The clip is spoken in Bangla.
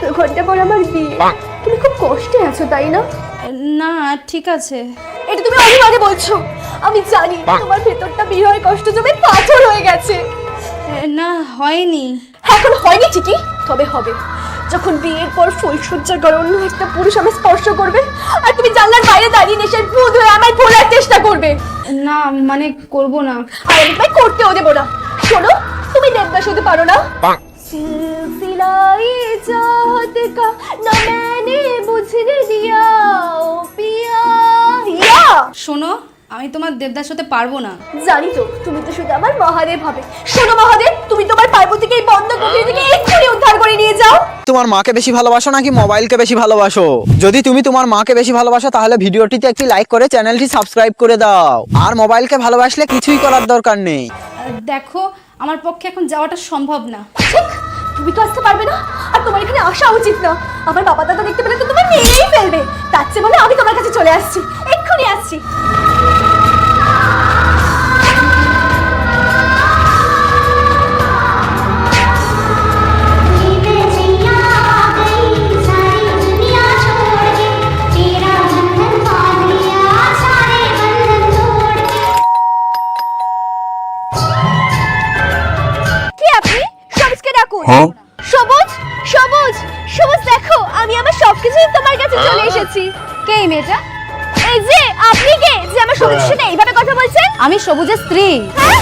2 ঘন্টা পর আমার বিয়ে। তুমি খুব কষ্টে আছো তাই না? না ঠিক আছে। এটা তুমি অভিমানে বলছো। আমি জানি তোমার ভেতরটা বিরহে কষ্ট জমে পাথর হয়ে গেছে। না হয়নি। এখন হয়নি ঠিকই, তবে হবে যখন বিয়ের পর ফুলসজ্জা করে অন্য একটা পুরুষ আমায় স্পর্শ করবে আর তুমি জানলার বাইরে দাঁড়িয়ে নেশার ভূত হয়ে আমায় ভোলার চেষ্টা করবে। না মানে করব না। আর আমি তাই করতেও দেবো না। শোনো, তুমি দেবদাস হতে পারো না। सिलसिलाए चाहत का न मैंने बुझने दिया ओ पिया। या শোনো, আমি তোমার দেবদাস হতে পারবো না। জানি তো, তুমি তো শুধু আমার মহাদেব হবে। শোনো মহাদেব, তুমি তোমার পার্বতীকে এই বন্ধ কুটির থেকে এক্ষুনি উদ্ধার করে নিয়ে যাও। তোমার মাকে বেশি ভালোবাসো নাকি মোবাইলকে বেশি ভালোবাসো? যদি তুমি তোমার মাকে বেশি ভালোবাসো তাহলে ভিডিওটিতে একটি লাইক করে চ্যানেলটি সাবস্ক্রাইব করে দাও। আর মোবাইলকে ভালোবাসলে কিছুই করার দরকার নেই। দেখো, আমার পক্ষে এখন যাওয়াটা সম্ভব না। ঠিক, তুমি তো আসতে পারবে না, আর তোমার এখানে আসা উচিত না। আমার বাবা দাদা দেখতে পেলে তো তুমি মেরেই ফেলবে। তার চেয়ে বলে আমি তোমার কাছে চলে আসছি, এক্ষুনি আসছি। কি আপনি? সবুজকে ডাকুন। সবুজ, সবুজ, সবুজ দেখো, আমি আমার সবকিছু তোমার কাছে চলে এসেছি। কে এই মেয়েটা? এই যে আপনি কে যে আমার সবুজের সাথে এইভাবে কথা বলছেন? আমি সবুজের স্ত্রী। হ্যাঁ?